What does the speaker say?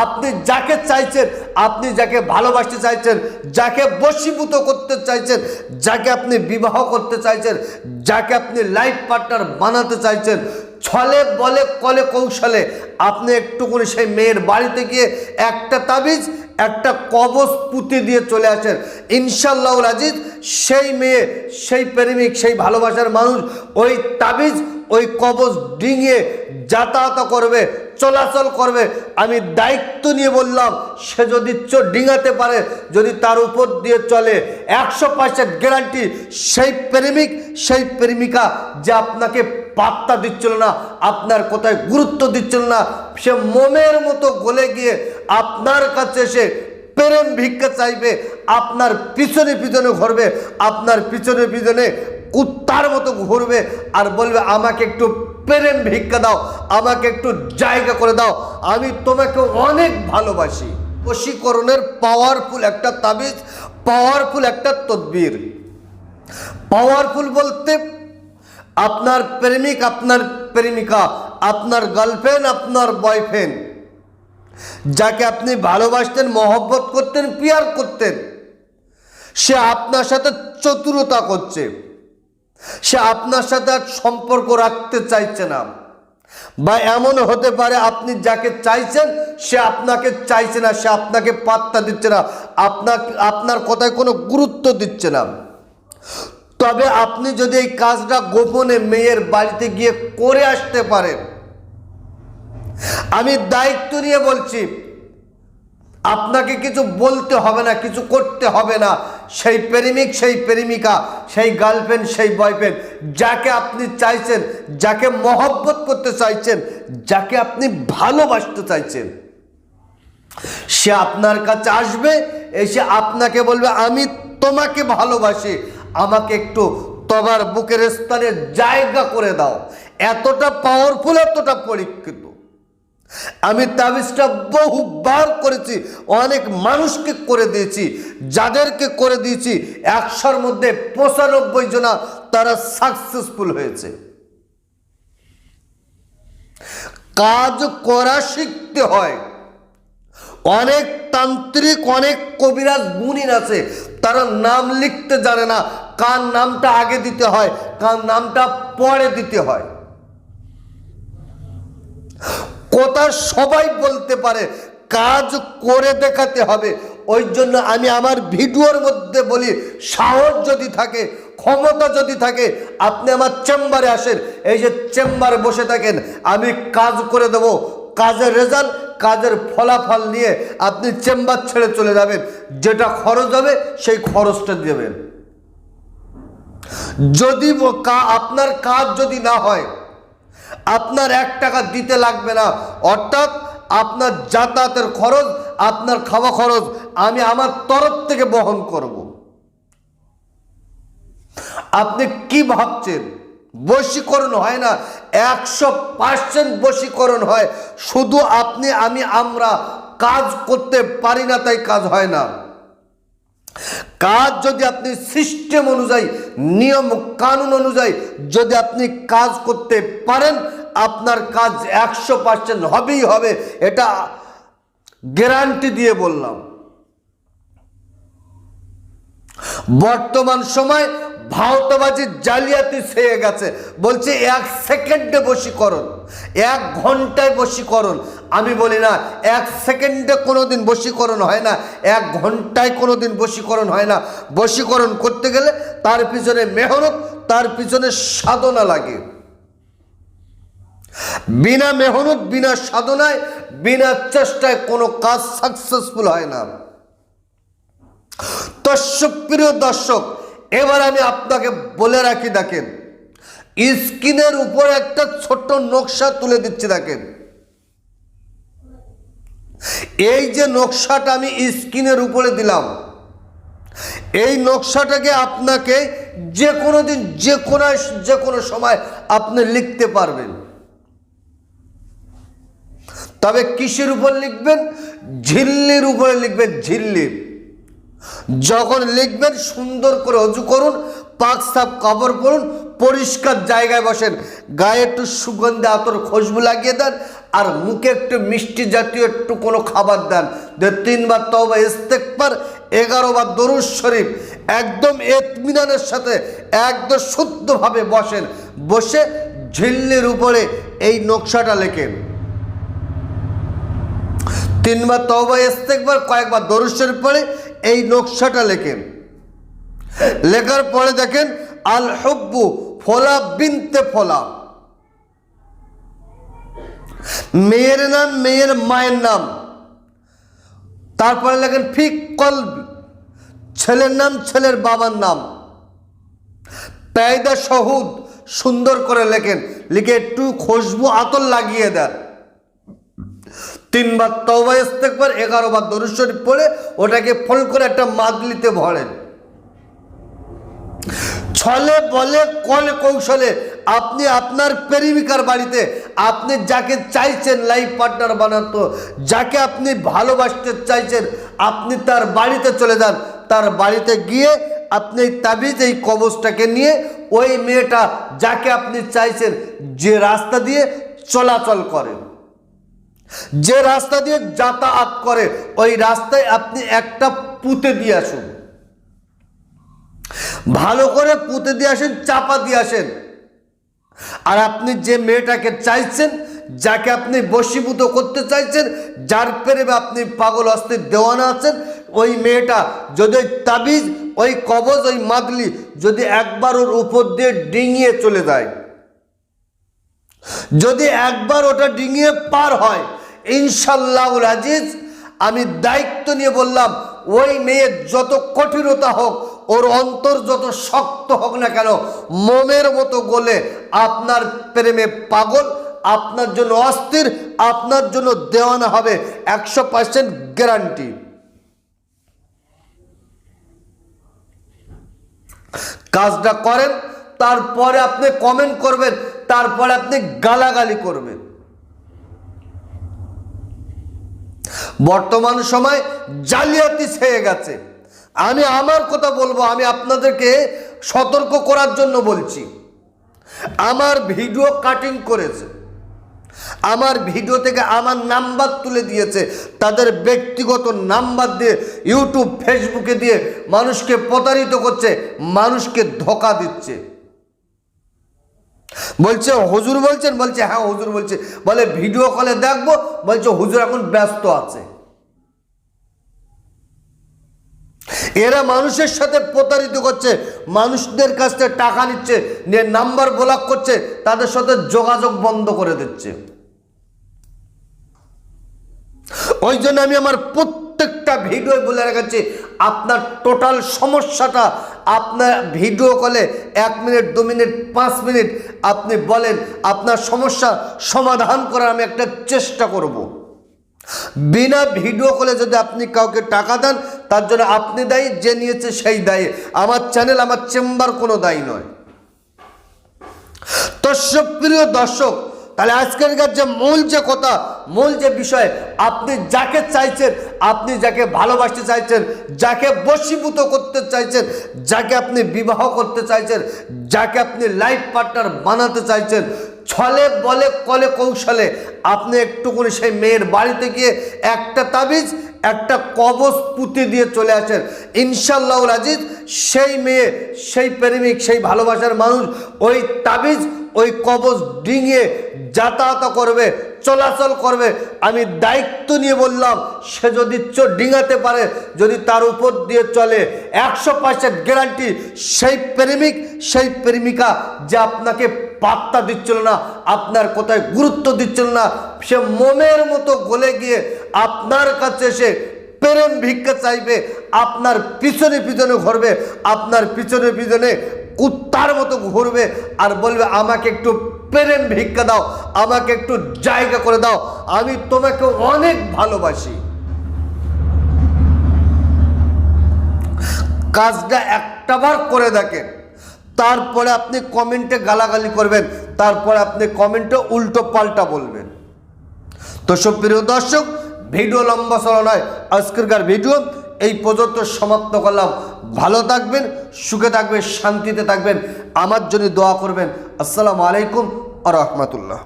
আপনি যাকে চাইছেন, আপনি যাকে ভালোবাসতে চাইছেন, যাকে বশীভূত করতে চাইছেন, যাকে আপনি বিবাহ করতে চাইছেন, যাকে আপনি লাইফ পার্টনার বানাতে চাইছেন, ছলে বলে কলে কৌশলে আপনি একটুখানি সেই মেয়ের বাড়িতে গিয়ে একটা তাবিজ, একটা কবজ পুঁতে দিয়ে চলে আসেন। ইনশাআল্লাহুল আজিজ সেই মেয়ে, সেই প্রেমিক, সেই ভালোবাসার মানুষ ওই তাবিজ, ওই কবজ ডিঙিয়ে যাতায়াত করবে, চলাচল করবে। আমি দায়িত্ব নিয়ে বললাম, সে যদি ডিঙাতে পারে, যদি তার উপর দিয়ে চলে, 100% গ্যারান্টি সেই প্রেমিক, সেই প্রেমিকা যে আপনাকে পাত্তা দিচ্ছিল না, আপনার কোথায় গুরুত্ব দিচ্ছিল না, সে মোমের মতো গলে গিয়ে আপনার কাছে এসে প্রেম ভিক্ষা চাইবে, আপনার পিছনে পিছনে ঘুরবে, আপনার পিছনে পিছনে কুত্তার মতো ঘুরবে আর বলবে আমাকে একটু প্রেম ভিক্ষা দাও, আমাকে একটু জায়গা করে দাও, আমি তোমাকে অনেক ভালোবাসি। বশীকরণের পাওয়ারফুল একটা তাবিজ, পাওয়ারফুল একটা তদবির। পাওয়ারফুল বলতে আপনার প্রেমিক, আপনার প্রেমিকা, আপনার গার্লফ্রেন্ড, আপনার বয়ফ্রেন্ড, যাকে আপনি ভালোবাসতেন, মহব্বত করতেন, পিয়ার করতেন, সে আপনার সাথে চতুরতা করছে, সে আপনার সাথে আর সম্পর্ক রাখতে চাইছে না। বা এমন হতে পারে আপনি যাকে চাইছেন সে আপনাকে চাইছে না, সে আপনাকে পাত্তা দিচ্ছে না, আপনার কথায় কোনো গুরুত্ব দিচ্ছে না। তবে আপনি যদি এই কাজটা গোপনে মেয়ের বাড়িতে গিয়ে করে আসতে পারেন, আমি দায়িত্ব নিয়ে বলছি, আপনাকে কিছু বলতে হবে না, কিছু করতে হবে না। সেই প্রেমিক, সেই প্রেমিকা, সেই গার্লফ্রেন্ড, সেই বয়ফ্রেন্ড, যাকে আপনি চাইছেন, যাকে মহব্বত করতে চাইছেন, যাকে আপনি ভালোবাসতে চাইছেন, সে আপনার কাছে আসবে, এসে আপনাকে বলবে আমি তোমাকে ভালোবাসি, আমাকে একটু তোমার বুকের স্থানে জায়গা করে দাও। এতটা পাওয়ারফুল, এতটা পরীক্ষিত। আমি তাবিজটা বহুবার করেছি, অনেক মানুষকে করে দিয়েছি, যাদেরকে করে দিয়েছি 100-র মধ্যে 95 জনা তারা সাকসেসফুল হয়েছে। কাজ করা শিখতে হয়। অনেক তান্ত্রিক, অনেক কবিরাজ, গুণিন আছে, তারা নাম লিখতে জানে না, কার নামটা আগে দিতে হয়, কার নামটা পরে দিতে হয়। কথা সবাই বলতে পারে, কাজ করে দেখাতে হবে। ওই জন্য আমি আমার ভিডিওর মধ্যে বলি, সাহস যদি থাকে, ক্ষমতা যদি থাকে, আপনি আমার চেম্বারে আসেন, এই যে চেম্বারে বসে থাকেন, আমি কাজ করে দেব। কাজের রেজাল্ট, কাজের ফলাফল নিয়ে আপনি চেম্বার ছেড়ে চলে যাবেন, যেটা খরচ হবে সেই খরচটা দেবেন। যদি আপনার কাজ যদি না হয়, আপনার 1 টাকা দিতে লাগবে না, অর্থাৎ আপনার যাতায়াতের খরচ, আপনার খাওয়া খরচ আমি আমার তরফ থেকে বহন করব। আপনি কি ভাবছেন? বশীকরণ হয় না, 100% বশীকরণ হয়। শুধু আপনি, আমি, আমরা কাজ করতে পারি না তাই কাজ হয় না। কাজ যদি আপনি সিস্টেম অনুযায়ী, নিয়ম কানুন অনুযায়ী যদি আপনি কাজ করতে পারেন, আপনার কাজ 100% হবেই হবে, এটা গ্যারান্টি দিয়ে বললাম। বর্তমান সময় ভাওতাবাজি, জালিয়াতি ছেয়ে গেছে, বলছে 1 সেকেন্ডে বশীকরণ, 1 ঘন্টায় বশীকরণ। আমি বলি না, 1 সেকেন্ডে কোনোদিন বশীকরণ হয় না, 1 ঘন্টায় কোনোদিন বশীকরণ হয় না। বশীকরণ করতে গেলে তার পিছনে মেহনত, তার পিছনে সাধনা লাগে। বিনা মেহনত, বিনা সাধনায়, বিনা চেষ্টায় কোনো কাজ সাকসেসফুল হয় না। তো সুপ্রিয় দর্শক, এবার আমি আপনাকে বলে রাখি, দেখেন স্ক্রিনের উপর একটা ছোট্ট নকশা তুলে দিচ্ছি, দেখেন এই যে নকশাটা আমি স্ক্রিনের উপরে দিলাম, এই নকশাটাকে আপনাকে যে কোনো দিন, যে কোনো সময় আপনি লিখতে পারবেন। তবে কিসের উপর লিখবেন? ঝিল্লির উপরে লিখবেন, ঝিল্লি। যখন লিখবেন সুন্দর করে অজু করুন, পাক সাফ কাপড় পরুন, পরিষ্কার জায়গায় বসেন, গায়ে একটু সুগন্ধি আতর খুশবু লাগিয়ে দেন, আর মুখে একটু মিষ্টি জাতীয় একটু কোনো খাবার দেন, 3 বার তওবা ইস্তেগফার, 11 বার দরুদ শরীফ, একদম ইতমিনানের সাথে একদম শুদ্ধভাবে বসেন, বসে ঝিল্লির উপরে এই নকশাটা লেখেন। 3 বার তওবা ইস্তেগফার, কয়েকবার দরুদ শরীফ পড়ে এই নকশাটা লেখেন। লেখার পরে দেখেন আল হুব্বু ফলা বিনতে ফলা, মেয়ের নাম, মেয়ের মায়ের নাম। তারপরে লেখেন ফি কলবি, ছেলের নাম, ছেলের বাবার নাম। পেয়দা শহুদ, সুন্দর করে লেখেন, লিখে একটু খুশবু আতর লাগিয়ে দেন। 3 বার তওবা ইস্তেগফার, 11 বার দরুদ শরীফ পড়ে ওটাকে ফোল করে একটা মাদলিতে ভরেন। ছলে বলে কলে কৌশলে আপনি আপনার প্রেমিকার বাড়িতে, আপনি যাকে চাইছেন লাইফ পার্টনার বানাতো, যাকে আপনি ভালোবাসতে চাইছেন, আপনি তার বাড়িতে চলে যান। তার বাড়িতে গিয়ে আপনি এই তাবিজ, এই কবজটাকে নিয়ে ওই মেয়েটা যাকে আপনি চাইছেন যে রাস্তা দিয়ে চলাচল করে, যে রাস্তা দিয়ে যাতায়াত করে, ওই রাস্তায় আপনি একটা পুঁতে দিয়ে আসুন, ভালো করে পুঁতে দিয়ে আসেন, চাপা দিয়ে আসেন। আর আপনি যে মেয়েটাকে চাইছেন, যাকে আপনি বশীভূত করতে চাইছেন, যার প্রেমে আপনি পাগল অস্থির দেওয়ানা আছেন, ওই মেয়েটা যদি ওই তাবিজ, ওই কবজ, ওই মাদলি যদি একবার ওর উপর দিয়ে ডিঙিয়ে চলে যায়, যদি একবার ওটা ডিঙিয়ে পার হয়, ইনশাআল্লাহুল আজিজ আমি দায়িত্ব নিয়ে বললাম, ওই মেয়ের যত কঠিনতা হোক, ওর অন্তর যত শক্ত হোক না কেন, মোমের মতো গলে আপনার প্রেমে পাগল, আপনার জন্য অস্থির, আপনার জন্য দেওয়ানা হবে, 100% গ্যারান্টি। কাজটা করেন, তারপরে আপনি কমেন্ট করবেন, তারপরে আপনি গালাগালি করবেন। বর্তমান সময় জালিয়াতি ছেয়ে গেছে। আমি আমার কথা বলবো, আমি আপনাদেরকে সতর্ক করার জন্য বলছি। আমার ভিডিও কাটিং করেছে, আমার ভিডিও থেকে আমার নাম্বার তুলে দিয়েছে, তাদের ব্যক্তিগত নাম্বার দিয়ে ইউটিউব ফেসবুকে দিয়ে মানুষকে প্রতারিত করছে, মানুষকে ধোঁকা দিচ্ছে। বলছে হুজুর বলছেন, বলছে হ্যাঁ হুজুর বলছে, বলে ভিডিও কলে দেখবো, বলছে হুজুর এখন ব্যস্ত আছে। এরা মানুষের সাথে প্রতারিত করছে, মানুষদের কাছ থেকে টাকা নিচ্ছে, নিয়ে নাম্বার ব্লক করছে, তাদের সাথে যোগাযোগ বন্ধ করে দিচ্ছে। ওই জন্য আমি আমার প্রত্যেকটা ভিডিও বলে রেখেছি, আপনার টোটাল সমস্যাটা আপনার ভিডিও কলে 1 মিনিট, 2 মিনিট, 5 মিনিট আপনি বলেন, আপনার সমস্যা সমাধান করার আমি একটা চেষ্টা করব। বিনা ভিডিও কলে যদি আপনি কাউকে টাকা দেন, তার জন্য আপনি দায়ী, যে নিয়েছে সেই দায়ী। আমার চ্যানেল, আমার চেম্বার কোনো দায়ী নয়। তো সুপ্রিয় দর্শক, তাহলে আজকের যে মূল যে কথা, মূল যে বিষয়, আপনি যাকে চাইছেন, আপনি যাকে ভালোবাসতে চাইছেন, যাকে বশীভূত করতে চাইছেন, যাকে আপনি বিবাহ করতে চাইছেন, যাকে আপনি লাইফ পার্টনার বানাতে চাইছেন, ছলে বলে কলে কৌশলে আপনি একটুকুনি সেই মেয়ের বাড়িতে গিয়ে একটা তাবিজ, একটা কবজ পুঁতে দিয়ে চলে আসেন। ইনশাআল্লাহুল আজিজ সেই মেয়ে, সেই প্রেমিক, সেই ভালোবাসার মানুষ ওই তাবিজ, ওই কবজ ডিঙিয়ে যাতায়াত করবে, চলাচল করবে। আমি দায়িত্ব নিয়ে বললাম, সে যদি ডিঙাতে পারে, যদি তার উপর দিয়ে চলে, 100% গ্যারান্টি সেই প্রেমিক, সেই প্রেমিকা যে আপনাকে পাত্তা দিচ্ছিল না, আপনার কোথায় গুরুত্ব দিচ্ছিল না, সে মোমের মতো গলে গিয়ে আপনার কাছে এসে প্রেম ভিক্ষা চাইবে, আপনার পিছনে পিছনে ঘুরবে, আপনার পিছনে পিছনে কুত্তার মতো ঘুরবে, আর বলবে আমাকে একটু প্রেম ভিক্ষা দাও, আমাকে একটু জায়গা করে দাও, আমি তোমাকে অনেক ভালোবাসি। কাজটা একটাবার করে দেখেন, তারপরে আপনি কমেন্টে গালাগালি করবেন, তারপরে আপনি কমেন্টে উল্টো পাল্টা বলবেন। তো সুপ্রিয় দর্শক, ভিডিও লম্বা চলা নয়, আজকেরকার ভিডিও এই পর্যন্ত সমাপ্ত করলাম। ভালো থাকবেন, সুখে থাকবেন, শান্তিতে থাকবেন, আমার জন্য দোয়া করবেন। আসসালামু আলাইকুম ওয়া রাহমাতুল্লাহ।